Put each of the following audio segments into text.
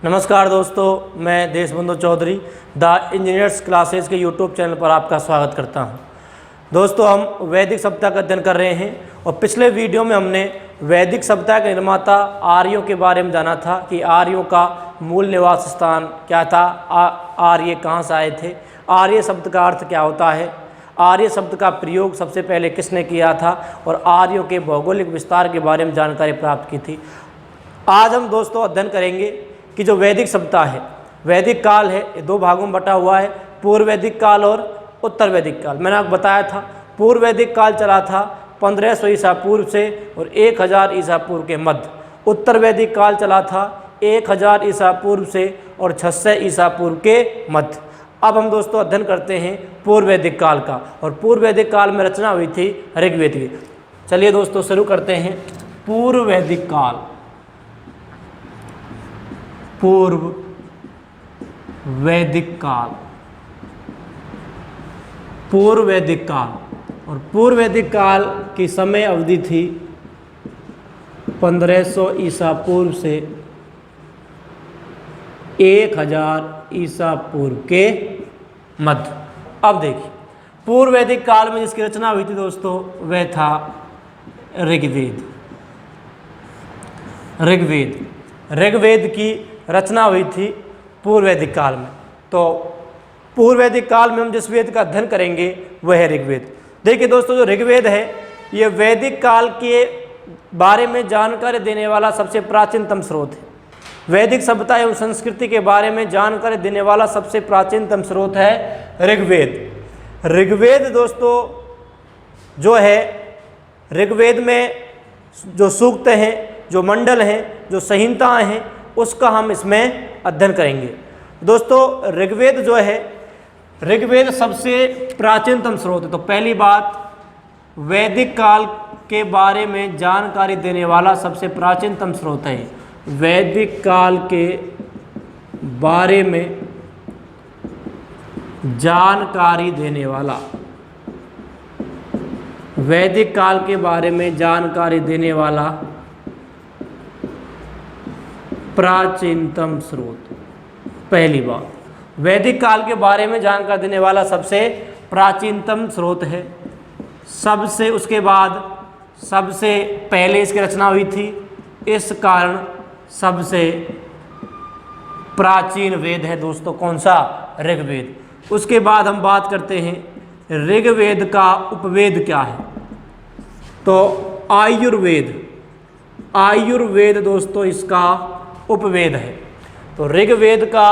नमस्कार दोस्तों, मैं Deshbandhu Chaudhary the engineers classes के यूट्यूब चैनल पर आपका स्वागत करता हूं। दोस्तों, हम वैदिक सभ्यता का अध्ययन कर रहे हैं और पिछले वीडियो में हमने वैदिक सभ्यता के निर्माता आर्यों के बारे में जाना था कि आर्यों का मूल निवास स्थान क्या था, आर्य कहाँ से आए थे, आर्य शब्द का अर्थ क्या होता है, आर्य शब्द का प्रयोग सबसे पहले किसने किया था और आर्यों के भौगोलिक विस्तार के बारे में जानकारी प्राप्त की थी। आज हम दोस्तों अध्ययन करेंगे कि जो वैदिक सभ्यता है, वैदिक काल है, ये दो भागों में बटा हुआ है, पूर्व वैदिक काल और उत्तर वैदिक काल। मैंने आपको बताया था पूर्व वैदिक काल चला था 1500 ईसा पूर्व से और 1000 ईसा पूर्व के मध्य। उत्तर वैदिक काल चला था 1000 ईसा पूर्व से और 600 ईसा पूर्व के मध्य। अब हम दोस्तों अध्ययन करते हैं पूर्व वैदिक काल का, और पूर्व वैदिक काल में रचना हुई थी ऋग्वेद की। चलिए दोस्तों शुरू करते हैं। पूर्व वैदिक काल, पूर्व वैदिक काल, पूर्व वैदिक काल। और पूर्व वैदिक काल की समय अवधि थी 1500 ईसा पूर्व से 1000 ईसा पूर्व के मध्य। अब देखिए, पूर्व वैदिक काल में जिसकी रचना हुई थी दोस्तों, वह था ऋग्वेद। ऋग्वेद की रचना हुई थी पूर्व वैदिक काल में। तो पूर्व वैदिक काल में हम जिस वेद का अध्ययन करेंगे वह है ऋग्वेद। देखिए दोस्तों, जो ऋग्वेद है ये वैदिक काल के बारे में जानकारी देने वाला सबसे प्राचीनतम स्रोत है। वैदिक सभ्यता एवं संस्कृति के बारे में जानकारी देने वाला सबसे प्राचीनतम स्रोत है ऋग्वेद। ऋग्वेद दोस्तों जो है, ऋग्वेद में जो सूक्त हैं, जो मंडल हैं, जो संहिताएं हैं, उसका हम इसमें अध्ययन करेंगे। दोस्तों ऋग्वेद जो है, ऋग्वेद सबसे प्राचीनतम स्रोत है। तो पहली बात, वैदिक काल के बारे में जानकारी देने वाला सबसे प्राचीनतम स्रोत है। वैदिक काल के बारे में जानकारी देने वाला, वैदिक काल के बारे में जानकारी देने वाला प्राचीनतम स्रोत। पहली बात, वैदिक काल के बारे में जानकारी देने वाला सबसे प्राचीनतम स्रोत है। सबसे उसके बाद सबसे पहले इसकी रचना हुई थी, इस कारण सबसे प्राचीन वेद है दोस्तों कौन सा? ऋग्वेद। उसके बाद हम बात करते हैं ऋग्वेद का उपवेद क्या है। तो आयुर्वेद, आयुर्वेद दोस्तों इसका उपवेद है। तो ऋग्वेद का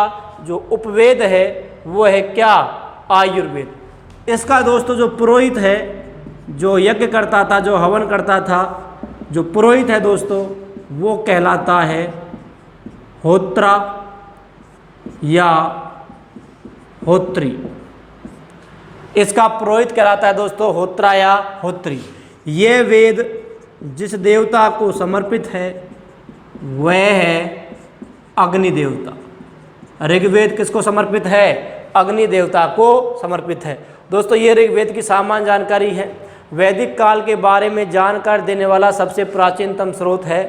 जो उपवेद है वो है क्या? आयुर्वेद। इसका दोस्तों जो पुरोहित है, जो यज्ञ करता था, जो हवन करता था, जो पुरोहित है दोस्तों, वो कहलाता है होत्रा या होत्री। इसका पुरोहित कहलाता है दोस्तों होत्रा या होत्री। ये वेद जिस देवता को समर्पित है वह है अग्नि देवता। ऋग्वेद किसको समर्पित है? अग्नि देवता को समर्पित है। दोस्तों ये ऋग्वेद की सामान्य जानकारी है। वैदिक काल के बारे में जानकारी देने वाला सबसे प्राचीनतम स्रोत है।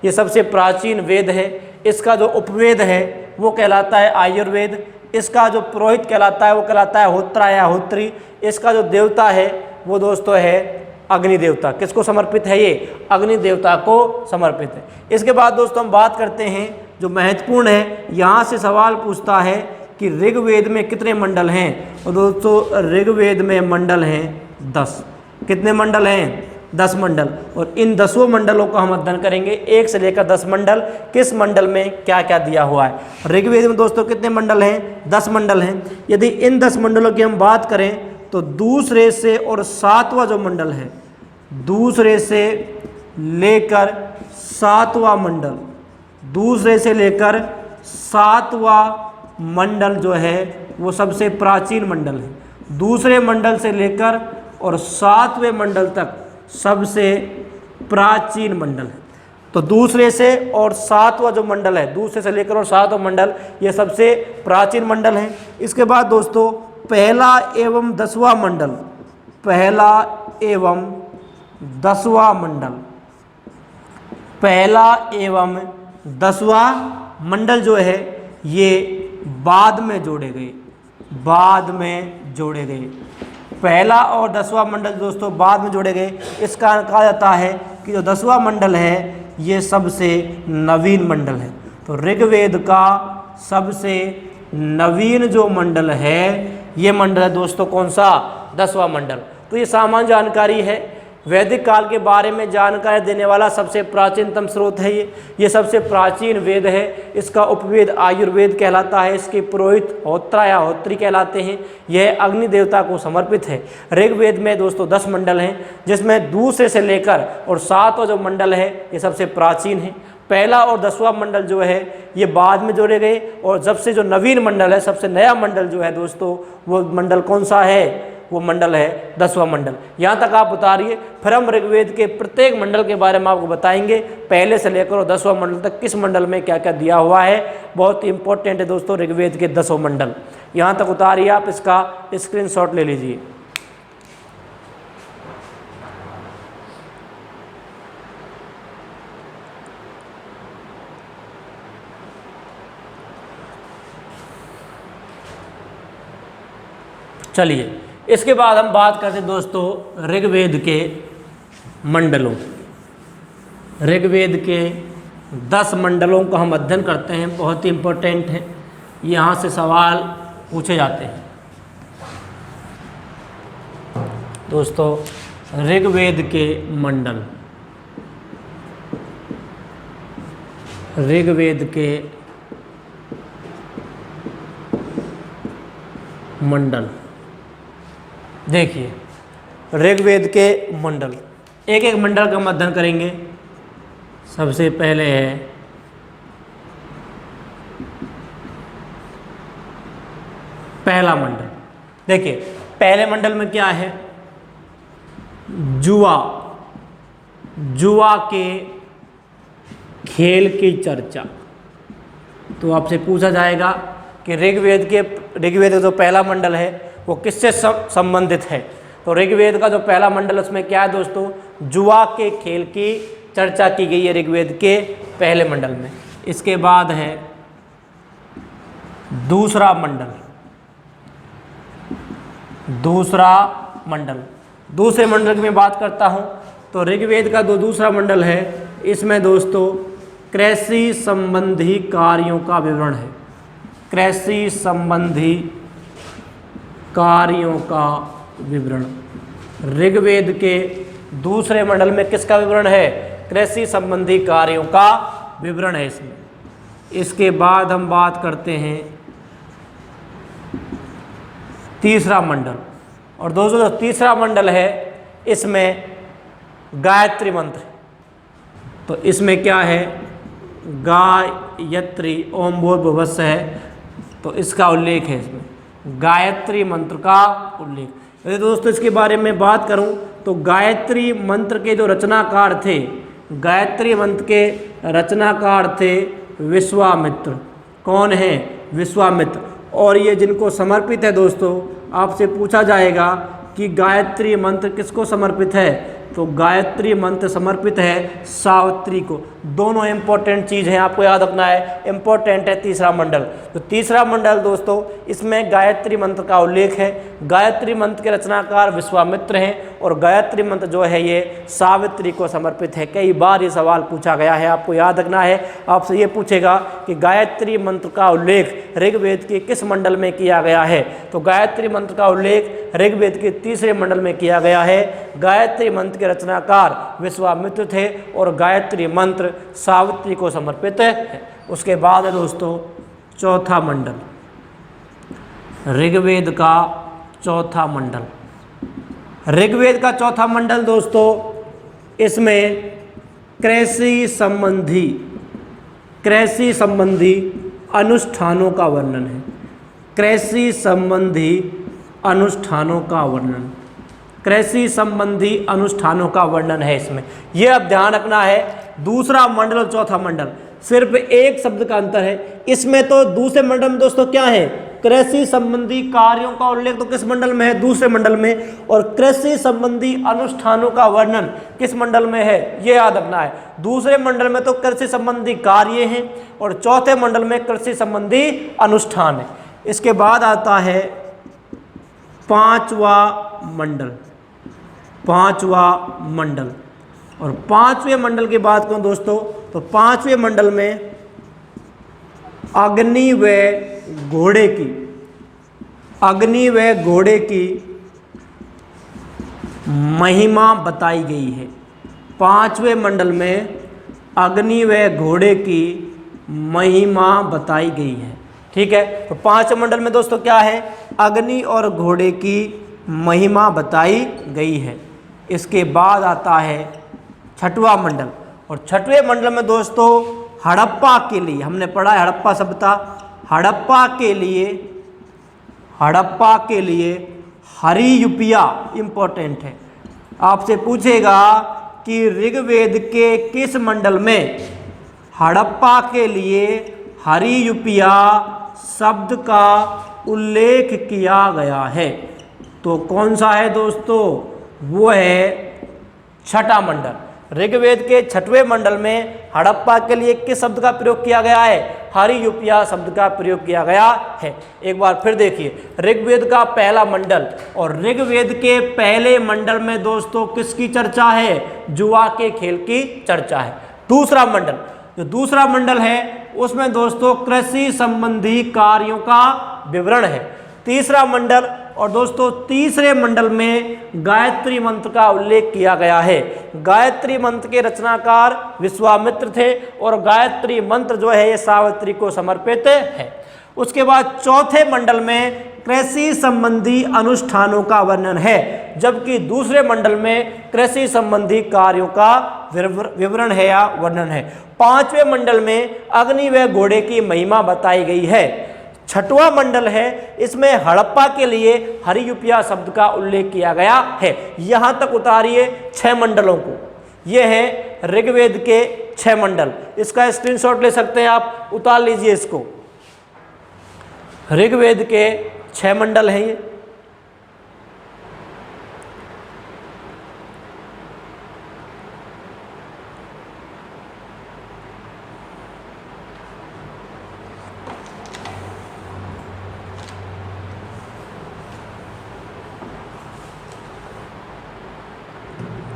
ये सबसे प्राचीन वेद है। इसका जो उपवेद है वो कहलाता है आयुर्वेद। इसका जो पुरोहित कहलाता है वो कहलाता है होत्रा या होत्री। इसका जो देवता है वो दोस्तों है अग्नि देवता। किसको समर्पित है? ये अग्नि देवता को समर्पित है। इसके बाद दोस्तों हम बात करते हैं जो महत्वपूर्ण है, यहाँ से सवाल पूछता है कि ऋग्वेद में कितने मंडल हैं। और दोस्तों ऋग्वेद में मंडल हैं 10। कितने मंडल हैं? 10 मंडल। और इन 10 मंडलों का हम अध्ययन करेंगे, 1 से लेकर 10 मंडल, किस मंडल में क्या क्या दिया हुआ है। ऋग्वेद में दोस्तों कितने मंडल हैं? 10 मंडल हैं। यदि इन 10 मंडलों की हम बात करें तो दूसरे से और 7वां जो मंडल है, दूसरे से लेकर 7वां मंडल, दूसरे से लेकर 7वां मंडल जो है वो सबसे प्राचीन मंडल है। दूसरे मंडल से लेकर और 7वें मंडल तक सबसे प्राचीन मंडल है। तो दूसरे से और 7वां जो मंडल है, दूसरे से लेकर और 7वां मंडल, ये सबसे प्राचीन मंडल है। इसके बाद दोस्तों पहला एवं 10वां मंडल, पहला एवं 10वां मंडल, पहला एवं 10वां मंडल जो है ये बाद में जोड़े गए, बाद में जोड़े गए। पहला और 10वां मंडल दोस्तों बाद में जोड़े गए। इस कारण कहा जाता है कि जो 10वां मंडल है ये सबसे नवीन मंडल है। तो ऋग्वेद का सबसे नवीन जो मंडल है ये मंडल है दोस्तों कौन सा, 10वां मंडल। तो ये सामान्य जानकारी है। वैदिक काल के बारे में जानकारी देने वाला सबसे प्राचीनतम स्रोत है ये सबसे प्राचीन वेद है। इसका उपवेद आयुर्वेद कहलाता है। इसके पुरोहित होत्रा या होत्री कहलाते हैं। यह अग्नि देवता को समर्पित है। ऋग्वेद में दोस्तों 10 मंडल हैं, जिसमें दूसरे से लेकर और 7वां जो मंडल है ये सबसे प्राचीन है। पहला और 10वां मंडल जो है ये बाद में जोड़े गए, और जब से जो नवीन मंडल है, सबसे नया मंडल जो है दोस्तों, वो मंडल कौन सा है, वो मंडल है 10वां मंडल। यहाँ तक आप उतारिए, फिर हम ऋग्वेद के प्रत्येक मंडल के बारे में आपको बताएंगे, पहले से लेकर और 10वां मंडल तक किस मंडल में क्या क्या दिया हुआ है। बहुत ही इंपॉर्टेंट है दोस्तों ऋग्वेद के 10 मंडल। यहाँ तक उतारिए, आप इसका स्क्रीनशॉट ले लीजिए। चलिए, इसके बाद हम बात करते हैं दोस्तों ऋग्वेद के मंडलों। ऋग्वेद के 10 मंडलों को हम अध्ययन करते हैं, बहुत ही इम्पोर्टेंट है, यहाँ से सवाल पूछे जाते हैं। दोस्तों ऋग्वेद के मंडल, ऋग्वेद के मंडल, देखिए ऋग्वेद के मंडल, एक एक मंडल का हम अध्ययन करेंगे। सबसे पहले है पहला मंडल। देखिए पहले मंडल में क्या है, जुआ, जुआ के खेल की चर्चा। तो आपसे पूछा जाएगा कि ऋग्वेद का जो पहला मंडल है वो किससे संबंधित है। तो ऋग्वेद का जो पहला मंडल उसमें क्या है दोस्तों, जुआ के खेल की चर्चा की गई है ऋग्वेद के पहले मंडल में। इसके बाद है दूसरा मंडल, दूसरा मंडल, दूसरे मंडल की मैं बात करता हूँ तो ऋग्वेद का जो दूसरा मंडल है इसमें दोस्तों कृषि संबंधी कार्यों का विवरण है। कृषि संबंधी कार्यों का विवरण ऋग्वेद के दूसरे मंडल में किसका विवरण है, कृषि संबंधी कार्यों का विवरण है इसमें। इसके बाद हम बात करते हैं तीसरा मंडल, और दोस्तों जो तीसरा मंडल है इसमें गायत्री मंत्र। तो इसमें क्या है, गायत्री ओम भूर्भुवस्सुः है, तो इसका उल्लेख है इसमें, गायत्री मंत्र का उल्लेख। यदि दोस्तों इसके बारे में बात करूं तो गायत्री मंत्र के जो रचनाकार थे, गायत्री मंत्र के रचनाकार थे विश्वामित्र। कौन है, विश्वामित्र। और ये जिनको समर्पित है दोस्तों, आपसे पूछा जाएगा कि गायत्री मंत्र किसको समर्पित है, तो गायत्री मंत्र समर्पित है सावित्री को। दोनों इंपॉर्टेंट चीज़ हैं, आपको याद रखना है। इंपॉर्टेंट है तीसरा मंडल। तो तीसरा मंडल दोस्तों इसमें गायत्री मंत्र का उल्लेख है। गायत्री मंत्र के रचनाकार विश्वामित्र हैं और गायत्री मंत्र जो है ये सावित्री को समर्पित है। कई बार ये सवाल पूछा गया है, आपको याद रखना है। आपसे ये पूछेगा कि गायत्री मंत्र का उल्लेख ऋग्वेद के किस मंडल में किया गया है, तो गायत्री मंत्र का उल्लेख ऋग्वेद के तीसरे मंडल में किया गया है। गायत्री मंत्र के रचनाकार विश्वामित्र थे और गायत्री मंत्र सावित्री को समर्पित है। उसके बाद है दोस्तों चौथा मंडल, ऋग्वेद का चौथा मंडल। ऋग्वेद का चौथा मंडल दोस्तों इसमें कृषि संबंधी अनुष्ठानों का वर्णन है। कृषि संबंधी अनुष्ठानों का वर्णन, कृषि संबंधी अनुष्ठानों का वर्णन है इसमें। यह अब ध्यान रखना है, दूसरा मंडल और चौथा मंडल सिर्फ एक शब्द का अंतर है। इसमें तो दूसरे मंडल में दोस्तों क्या है, कृषि संबंधी कार्यों का उल्लेख तो किस मंडल में है? दूसरे मंडल में। और कृषि संबंधी अनुष्ठानों का वर्णन किस मंडल में है? ये याद रखना है। दूसरे मंडल में तो कृषि संबंधी कार्य हैं और चौथे मंडल में कृषि संबंधी अनुष्ठान है। इसके बाद आता है पांचवा मंडल। पांचवा मंडल, और पांचवें मंडल की बात करूं दोस्तों तो पांचवें मंडल में अग्नि व घोड़े की, अग्नि व घोड़े की महिमा बताई गई है। पांचवें मंडल में अग्नि व घोड़े की महिमा बताई गई है। ठीक है, तो पांचवें मंडल में दोस्तों क्या है? अग्नि और घोड़े की महिमा बताई गई है। इसके बाद आता है छठवां मंडल, और छठवें मंडल में दोस्तों हड़प्पा के लिए, हमने पढ़ा है हड़प्पा सभ्यता, हड़प्पा के लिए हरियुपिया इंपॉर्टेंट है। आपसे पूछेगा कि ऋग्वेद के किस मंडल में हड़प्पा के लिए हरियुपिया शब्द का उल्लेख किया गया है? तो कौन सा है दोस्तों? वो है छठा मंडल। ऋग्वेद के छठवें मंडल में हड़प्पा के लिए किस शब्द का प्रयोग किया गया है? हरियुपिया शब्द का प्रयोग किया गया है। एक बार फिर देखिए, ऋग्वेद का पहला मंडल, और ऋग्वेद के पहले मंडल में दोस्तों किसकी चर्चा है? जुआ के खेल की चर्चा है। दूसरा मंडल, जो दूसरा मंडल है उसमें दोस्तों कृषि संबंधी कार्यों का विवरण है। तीसरा मंडल, और दोस्तों तीसरे मंडल में गायत्री मंत्र का उल्लेख किया गया है। गायत्री मंत्र के रचनाकार विश्वामित्र थे, और गायत्री मंत्र जो है ये सावित्री को समर्पित है। उसके बाद चौथे मंडल में कृषि संबंधी अनुष्ठानों का वर्णन है, जबकि दूसरे मंडल में कृषि संबंधी कार्यों का विवरण है या वर्णन है। पांचवें मंडल में अग्नि व घोड़े की महिमा बताई गई है। छठवां मंडल है, इसमें हड़प्पा के लिए हरियुपिया शब्द का उल्लेख किया गया है। यहां तक उतारिए 6 मंडलों को। ये है ऋग्वेद के 6 मंडल। इसका स्क्रीनशॉट ले सकते हैं आप, उतार लीजिए इसको। ऋग्वेद के 6 मंडल हैं ये।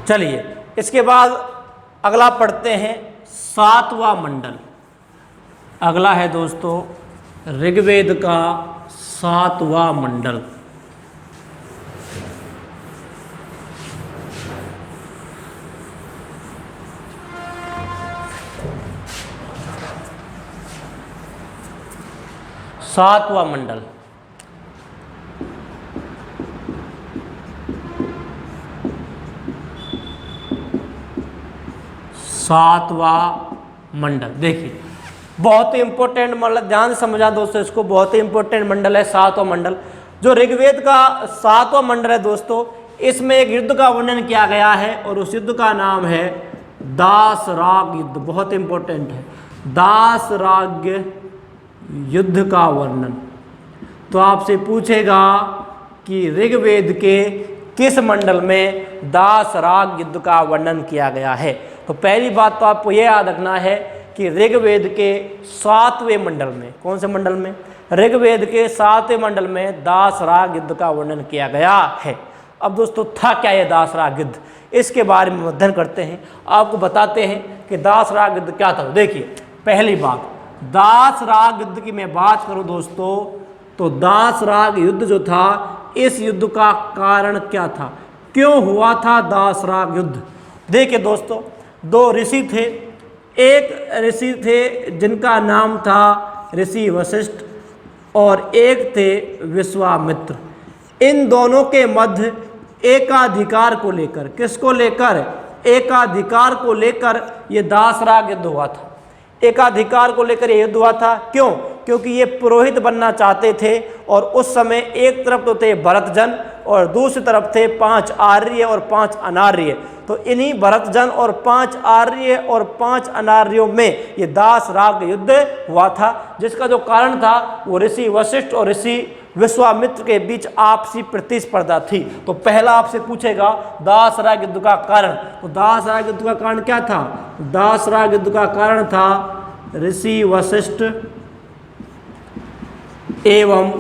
चलिए, इसके बाद अगला पढ़ते हैं 7वां मंडल। अगला है दोस्तों ऋग्वेद का 7वां मंडल। सातवां मंडल, सातवां मंडल देखिए, बहुत ही इंपॉर्टेंट मंडल, ध्यान से समझा दोस्तों इसको, बहुत ही इंपॉर्टेंट मंडल है 7वां मंडल। जो ऋग्वेद का 7वां मंडल है दोस्तों, इसमें एक युद्ध का वर्णन किया गया है, और उस युद्ध का नाम है दासराग युद्ध। बहुत इंपॉर्टेंट है, दासराग युद्ध का वर्णन। तो आपसे पूछेगा कि ऋग्वेद के किस मंडल में दासराग युद्ध का वर्णन किया गया है? तो पहली बात तो आपको यह याद रखना है कि ऋग्वेद के 7वें मंडल में, कौन से मंडल में? ऋग्वेद के 7वें मंडल में दासराग युद्ध का वर्णन किया गया है। अब दोस्तों था क्या यह दासराग युद्ध? इसके बारे में अध्ययन करते हैं, आपको बताते हैं कि दासराग युद्ध क्या था। देखिए, पहली बात, दासराग युद्ध की मैं बात करूं दोस्तों, तो दासराग युद्ध जो था, इस युद्ध का कारण क्या था, क्यों हुआ था दासराग युद्ध? देखिए दोस्तों, 2 ऋषि थे। एक ऋषि थे जिनका नाम था ऋषि वशिष्ठ, और एक थे विश्वामित्र। इन दोनों के मध्य एकाधिकार को लेकर, किसको लेकर? एकाधिकार को लेकर ये दासराग युद्ध हुआ था। एकाधिकार को लेकर यह युद्ध हुआ था। क्यों? क्योंकि ये पुरोहित बनना चाहते थे, और उस समय एक तरफ तो थे भरतजन और दूसरी तरफ थे 5 आर्य और 5 अनार्य। तो इन्हीं भरतजन और 5 आर्य और 5 अनार्यों में ये दासराग युद्ध हुआ था, जिसका जो कारण था वो ऋषि वशिष्ठ और ऋषि विश्वामित्र के बीच आपसी प्रतिस्पर्धा थी। तो पहला आपसे पूछेगा दासराग युद्ध का कारण। तो दासराग युद्ध का कारण क्या था? दासराग युद्ध का कारण था ऋषि वशिष्ठ एवं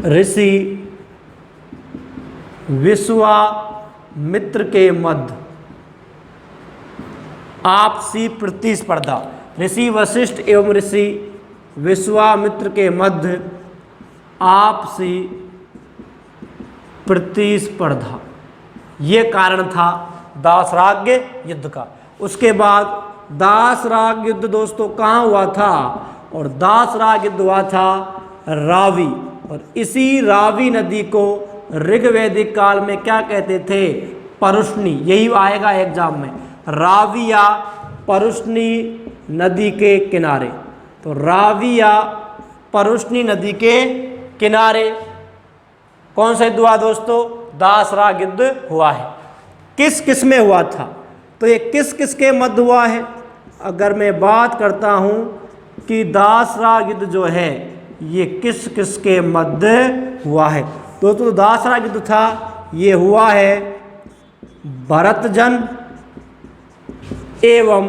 ऋषि विश्वामित्र के मध्य आपसी प्रतिस्पर्धा। ऋषि वशिष्ठ एवं ऋषि विश्वामित्र के मध्य आपसी प्रतिस्पर्धा, ये कारण था दासराग युद्ध का। उसके बाद दासराग युद्ध दोस्तों कहाँ हुआ था? और दासराग युद्ध हुआ था रावी, और इसी रावी नदी को ऋग्वैदिक काल में क्या कहते थे? परुष्णी। यही आएगा एग्जाम में, रावी या परुष्णी नदी के किनारे। तो रावी या परुष्णी नदी के किनारे कौन सा युद्ध हुआ दोस्तों? दासराग युद्ध हुआ है। किस किस में हुआ था? तो ये किस किस के मध्य हुआ है? अगर मैं बात करता हूं कि दासराग युद्ध जो है ये किस किस के मध्य हुआ है, दोस्तों दासराग युद्ध था ये हुआ है भरतजन एवं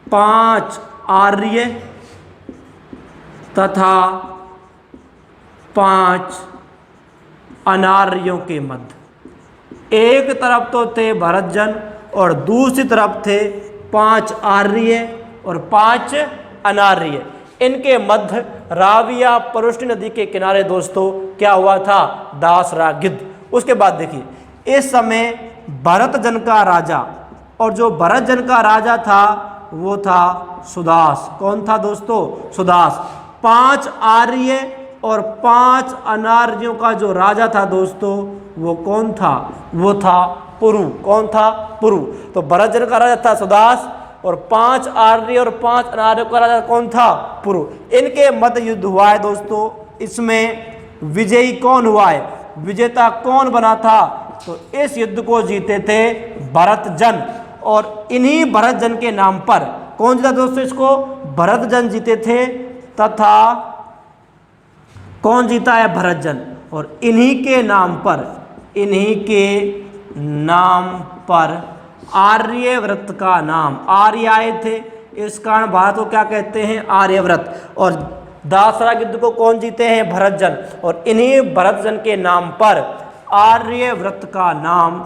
5 आर्य तथा 5 अनार्यों के मध्य। एक तरफ तो थे भरतजन और दूसरी तरफ थे 5 आर्य और 5 अनार्य। इनके मध्य रावी या परुष्णी नदी के किनारे दोस्तों क्या हुआ था? दासराग युद्ध। उसके बाद देखिए इस समय भरतजन का राजा, और जो भरतजन का राजा था वो था सुदास। कौन था दोस्तों? सुदास। 5 आर्य और 5 अनार्यों का जो राजा था दोस्तों वो कौन था? वो था पुरु। कौन था? पुरु। तो भरतजन का राजा था सुदास और 5 आर्य और 5 अनार्यों का राजा कौन था? पुरु। इनके मध्य युद्ध हुआ है दोस्तों। इसमें विजयी कौन हुआ है? विजेता कौन बना था? तो इस युद्ध को जीते थे भरतजन, और इन्हीं भरतजन के नाम पर कौन जीता दोस्तों? इसको भरतजन जीते थे, तथा कौन जीता है? भरतजन। और इन्हीं के नाम पर आर्यव्रत का नाम, आर्य आए थे इस कारण भारत को क्या कहते हैं? आर्यव्रत। और दासराग युद्ध को कौन जीते हैं? भरतजन। और इन्हीं भरतजन के नाम पर आर्यव्रत का नाम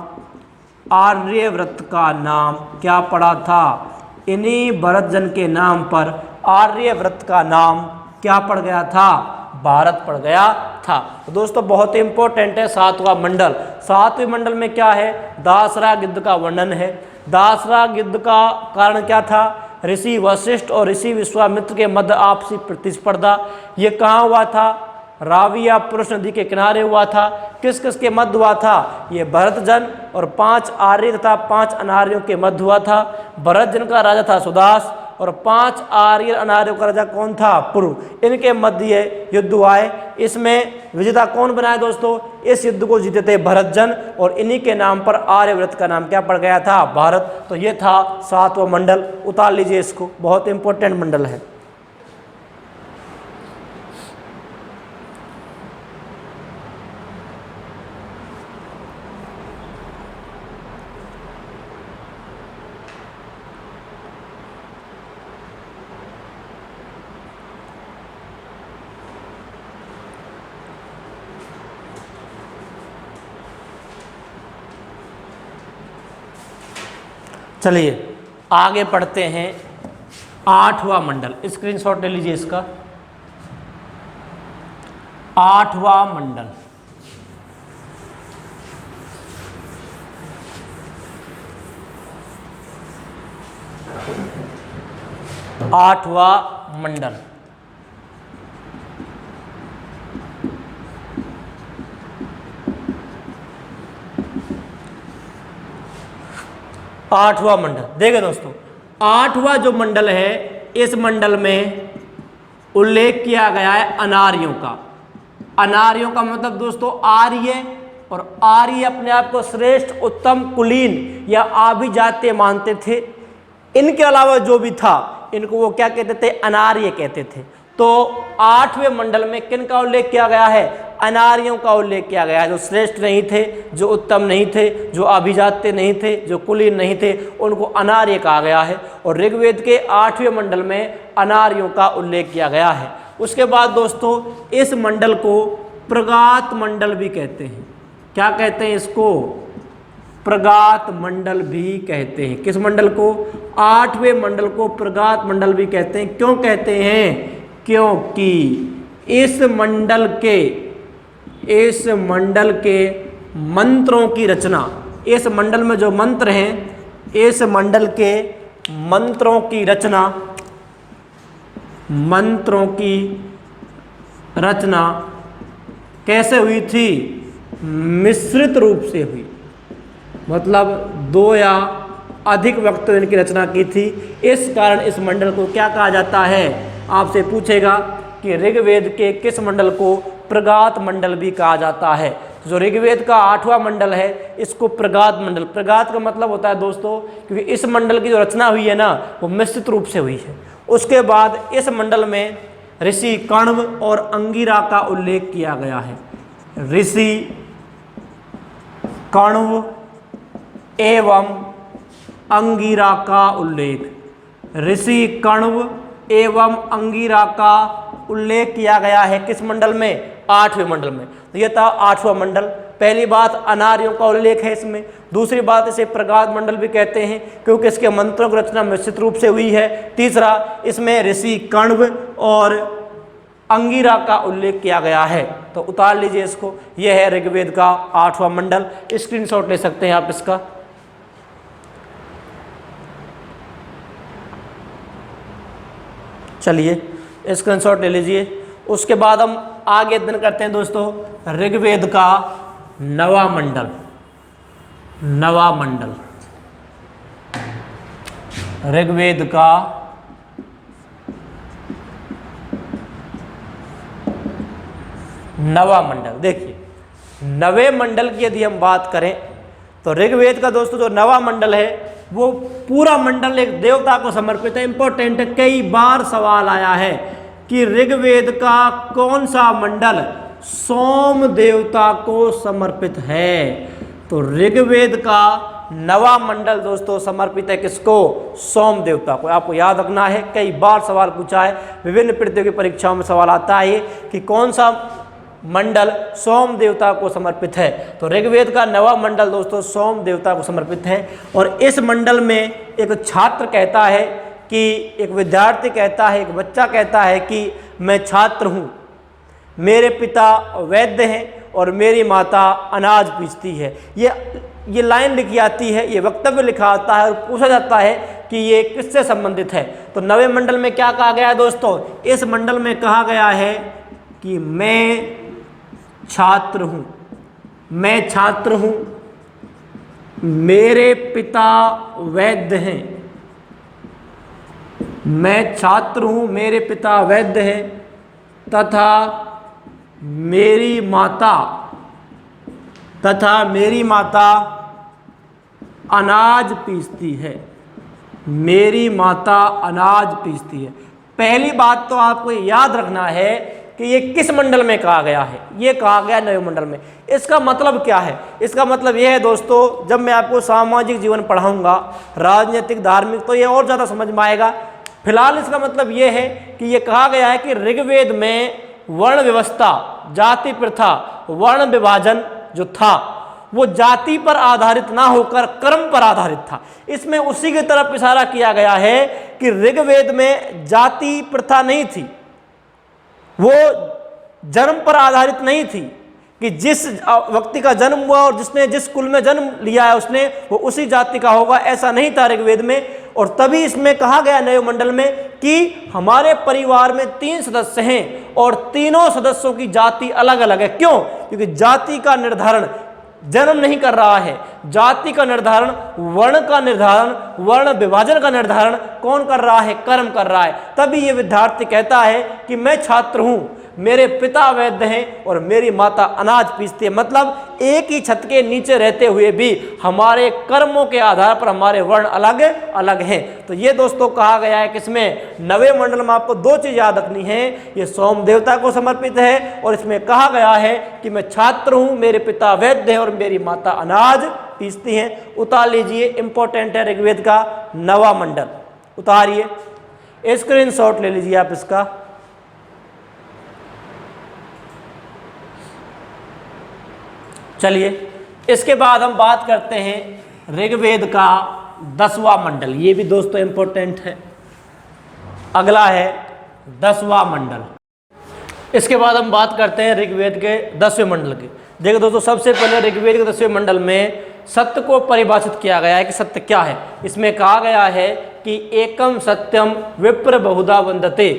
क्या पड़ा था? इन्हीं भरतजन के नाम पर आर्यव्रत का नाम क्या पड़ गया था? भारत पड़ गया था। तो दोस्तों बहुत ही इंपॉर्टेंट है 7वां मंडल। 7वें मंडल में क्या है? दासराग युद्ध का वर्णन है। दासराग युद्ध का कारण क्या था? ऋषि वशिष्ठ और ऋषि विश्वामित्र के मध्य आपसी प्रतिस्पर्धा। ये कहाँ हुआ था? रावी या पुरुष नदी के किनारे हुआ था। किस किस के मध्य हुआ था? ये भरतजन और 5 आर्य तथा 5 अनार्यों के मध्य हुआ था। भरतजन का राजा था सुदास और 5 आर्य अनार्यों का राजा कौन था? पुरु। इनके मध्य युद्ध हुआ है। इसमें विजेता कौन बना है दोस्तों? इस युद्ध को जीते थे भरतजन, और इन्हीं के नाम पर आर्यव्रत का नाम क्या पड़ गया था? भारत। तो ये था 7वां मंडल। उतार लीजिए इसको, बहुत इंपॉर्टेंट मंडल है। चलिए आगे पढ़ते हैं 8वां मंडल। स्क्रीनशॉट ले लीजिए इसका। 8वां मंडल। आठवां मंडल। आठवां मंडल देखिए दोस्तों, आठवां जो मंडल है इस मंडल में उल्लेख किया गया है अनार्यों का। अनार्यों का मतलब दोस्तों आर्य और आर्य अपने आप को श्रेष्ठ, उत्तम, कुलीन या आभिजात्य मानते थे। इनके अलावा जो भी था इनको वो क्या कहते थे, अनार्य कहते थे। तो 8वें मंडल में किन का उल्लेख किया गया है, अनार्यों का उल्लेख किया गया है, जो श्रेष्ठ नहीं थे, जो उत्तम नहीं थे, जो अभिजात्य नहीं थे, जो कुलीन नहीं थे, उनको अनार्य कहा गया है। और ऋग्वेद के 8वें मंडल में अनार्यों का उल्लेख किया गया है। उसके बाद दोस्तों इस मंडल को प्रगात मंडल भी कहते हैं। क्या कहते हैं इसको, प्रगात मंडल भी कहते हैं। किस मंडल को, 8वें मंडल को प्रगात मंडल भी कहते हैं। क्यों कहते हैं, क्योंकि इस मंडल के मंत्रों की रचना, इस मंडल में जो मंत्र हैं, इस मंडल के मंत्रों की रचना कैसे हुई थी, मिश्रित रूप से हुई। मतलब 2 या अधिक वक्तों इनकी रचना की थी। इस कारण इस मंडल को क्या कहा जाता है, आपसे पूछेगा कि ऋग्वेद के किस मंडल को प्रगात मंडल भी कहा जाता है। जो ऋग्वेद का 8वां मंडल है इसको प्रगात मंडल, प्रगात का मतलब होता है दोस्तों, क्योंकि इस मंडल की जो रचना हुई है ना वो मिश्रित रूप से हुई है। उसके बाद इस मंडल में ऋषि कण्व और अंगिरा का उल्लेख किया गया है। ऋषि कण्व एवं अंगिरा का उल्लेख, ऋषि कण्व एवं अंगिरा का उल्लेख किया गया है। किस मंडल में, 8वें मंडल में। तो यह था 8वां मंडल। पहली बात अनार्यों का उल्लेख है इसमें। दूसरी बात इसे प्रगात मंडल भी कहते हैं क्योंकि इसके मंत्रों की रचना निश्चित रूप से हुई है। तीसरा, इसमें ऋषि कण्व और अंगिरा का उल्लेख किया गया है। तो उतार लीजिए इसको, यह है ऋग्वेद का 8वां मंडल। स्क्रीनशॉट ले सकते हैं आप इसका। चलिए स्क्रीनशॉट ले लीजिए। उसके बाद हम आगे अध्ययन करते हैं दोस्तों ऋग्वेद का 9वां मंडल। 9वां मंडल, ऋग्वेद का 9वां मंडल। देखिए 9वें मंडल की यदि हम बात करें तो ऋग्वेद का दोस्तों जो 9वां मंडल है वो पूरा मंडल एक देवता को समर्पित है। इंपॉर्टेंट है, कई बार सवाल आया है कि ऋग्वेद का कौन सा मंडल सोम देवता को समर्पित है। तो ऋग्वेद का 9वां मंडल दोस्तों समर्पित है किसको, सोम देवता को। आपको याद रखना है, कई बार सवाल पूछा है, विभिन्न प्रतियोगी परीक्षाओं में सवाल आता है कि कौन सा मंडल सोम देवता को समर्पित है। तो ऋग्वेद का 9वां मंडल दोस्तों सोम देवता को समर्पित है। और इस मंडल में एक छात्र कहता है कि, एक विद्यार्थी कहता है, एक बच्चा कहता है कि मैं छात्र हूँ, मेरे पिता वैद्य हैं और मेरी माता अनाज पीसती है। ये लाइन लिखी आती है, ये वक्तव्य लिखा आता है और पूछा जाता है कि ये किससे संबंधित है। तो 9वें मंडल में क्या कहा गया है दोस्तों, इस मंडल में कहा गया है कि मैं छात्र हूँ, मैं छात्र हूँ, मेरे पिता वैद्य हैं, मैं छात्र हूँ, मेरे पिता वैद्य हैं तथा मेरी माता अनाज पीसती है, मेरी माता अनाज पीसती है। पहली बात तो आपको याद रखना है कि ये किस मंडल में कहा गया है, ये कहा गया 9वें मंडल में। इसका मतलब क्या है, इसका मतलब यह है दोस्तों, जब मैं आपको सामाजिक जीवन पढ़ाऊंगा, राजनीतिक, धार्मिक, तो ये और ज़्यादा समझ में आएगा। फिलहाल इसका मतलब ये है कि ये कहा गया है कि ऋग्वेद में वर्ण व्यवस्था, जाति प्रथा, वर्ण विभाजन जो था वो जाति पर आधारित ना होकर कर्म पर आधारित था। इसमें उसी की तरफ इशारा किया गया है कि ऋग्वेद में जाति प्रथा नहीं थी, वो जन्म पर आधारित नहीं थी कि जिस व्यक्ति का जन्म हुआ और जिसने जिस कुल में जन्म लिया है उसने वो उसी जाति का होगा, ऐसा नहीं था ऋग्वेद में। और तभी इसमें कहा गया 9वें मंडल में कि हमारे परिवार में 3 सदस्य हैं और तीनों सदस्यों की जाति अलग अलग है। क्यों? क्योंकि जाति का निर्धारण जन्म नहीं कर रहा है, जाति का निर्धारण, वर्ण का निर्धारण, वर्ण विभाजन का निर्धारण कौन कर रहा है? कर्म कर रहा है। तभी ये विद्यार्थी कहता है कि मैं छात्र हूँ, मेरे पिता वैद्य हैं और मेरी माता अनाज पीसती है। मतलब एक ही छत के नीचे रहते हुए भी हमारे कर्मों के आधार पर हमारे वर्ण अलग अलग हैं। तो ये दोस्तों कहा गया है किसमें, नवे मंडल में। आपको दो चीज याद रखनी है, ये सोम देवता को समर्पित है और इसमें कहा गया है कि मैं छात्र हूं, मेरे पिता वैद्य हैं और मेरी माता अनाज पीसती हैं। उतार लीजिए, इंपॉर्टेंट है ऋग्वेद का नवा मंडल, उतारिए, स्क्रीनशॉट ले लीजिए आप इसका। चलिए इसके बाद हम बात करते हैं ऋग्वेद का 10वां मंडल। ये भी दोस्तों इंपॉर्टेंट है। अगला है 10वां मंडल। इसके बाद हम बात करते हैं ऋग्वेद के 10वें मंडल की। देखो दोस्तों, सबसे पहले ऋग्वेद के 10वें मंडल में सत्य को परिभाषित किया गया है कि सत्य क्या है। इसमें कहा गया है कि एकम सत्यम विप्र बहुधा वंदते,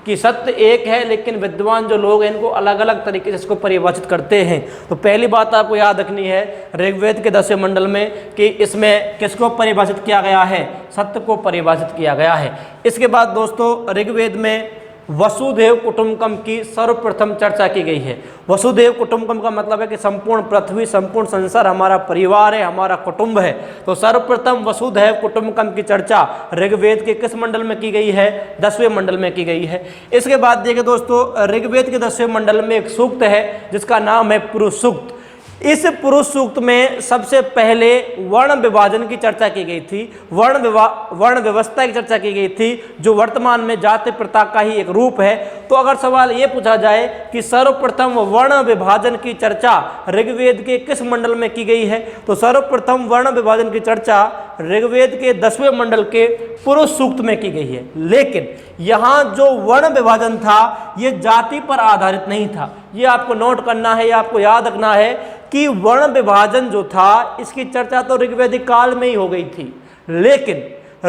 कि सत्य एक है लेकिन विद्वान जो लोग हैं इनको अलग अलग तरीके से इसको परिभाषित करते हैं। तो पहली बात आपको याद रखनी है ऋग्वेद के 10वें मंडल में कि इसमें किसको परिभाषित किया गया है, सत्य को परिभाषित किया गया है। इसके बाद दोस्तों ऋग्वेद में वसुदेव कुटुंबकम की सर्वप्रथम चर्चा की गई है। वसुदेव कुटुंबकम का मतलब है कि संपूर्ण पृथ्वी, संपूर्ण संसार हमारा परिवार है, हमारा कुटुंब है। तो सर्वप्रथम वसुदेव कुटुंबकम की चर्चा ऋग्वेद के किस मंडल में की गई है, 10वें मंडल में की गई है। इसके बाद देखिए दोस्तों, ऋग्वेद के 10वें मंडल में एक सूक्त है जिसका नाम है पुरुष सूक्त। इस पुरुष सूक्त में सबसे पहले वर्ण विभाजन की चर्चा की गई थी, वर्ण व्यवस्था की चर्चा की गई थी, जो वर्तमान में जाति प्रथा का ही एक रूप है। तो अगर सवाल ये पूछा जाए कि सर्वप्रथम वर्ण विभाजन की चर्चा ऋग्वेद के किस मंडल में की गई है, तो सर्वप्रथम वर्ण विभाजन की चर्चा ऋग्वेद के 10वें मंडल के पुरुष सूक्त में की गई है। लेकिन यहाँ जो वर्ण विभाजन था ये जाति पर आधारित नहीं था। ये आपको नोट करना है, ये आपको याद रखना है कि वर्ण विभाजन जो था इसकी चर्चा तो ऋग्वेदिक काल में ही हो गई थी, लेकिन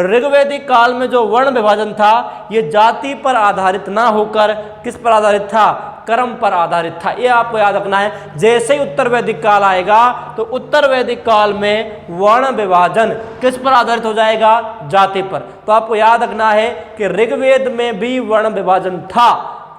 ऋग्वेदिक काल में जो वर्ण विभाजन था ये जाति पर आधारित ना होकर किस पर आधारित था, कर्म पर आधारित था। ये आपको याद रखना है। जैसे ही उत्तर वैदिक काल आएगा तो उत्तर वैदिक काल में वर्ण विभाजन किस पर आधारित हो जाएगा, जाति पर। तो आपको याद रखना है कि ऋग्वेद में भी वर्ण विभाजन था,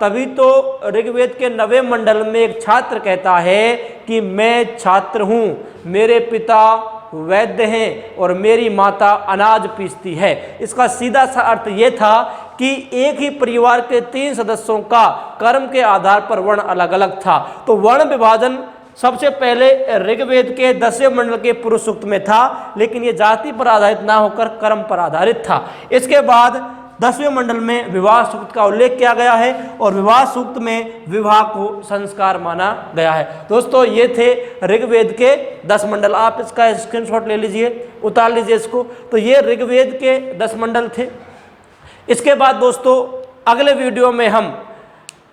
तभी तो ऋग्वेद के 9वें मंडल में एक छात्र कहता है कि मैं छात्र हूं, मेरे पिता वैद्य हैं और मेरी माता अनाज पीसती है। इसका सीधा सा अर्थ यह था कि एक ही परिवार के 3 सदस्यों का कर्म के आधार पर वर्ण अलग अलग था। तो वर्ण विभाजन सबसे पहले ऋग्वेद के 10वें मंडल के पुरुष सूक्त में था, लेकिन ये जाति पर आधारित ना होकर कर्म पर आधारित था। इसके बाद 10वें मंडल में विवाह सूक्त का उल्लेख किया गया है और विवाह सूक्त में विवाह को संस्कार माना गया है। दोस्तों ये थे ऋग्वेद के 10 मंडल। आप इसका स्क्रीनशॉट ले लीजिए, उतार लीजिए इसको। तो ये ऋग्वेद के 10 मंडल थे। इसके बाद दोस्तों अगले वीडियो में हम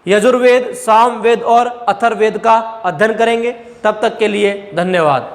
यजुर्वेद, सामवेद और अथर्ववेद का अध्ययन करेंगे। तब तक के लिए धन्यवाद।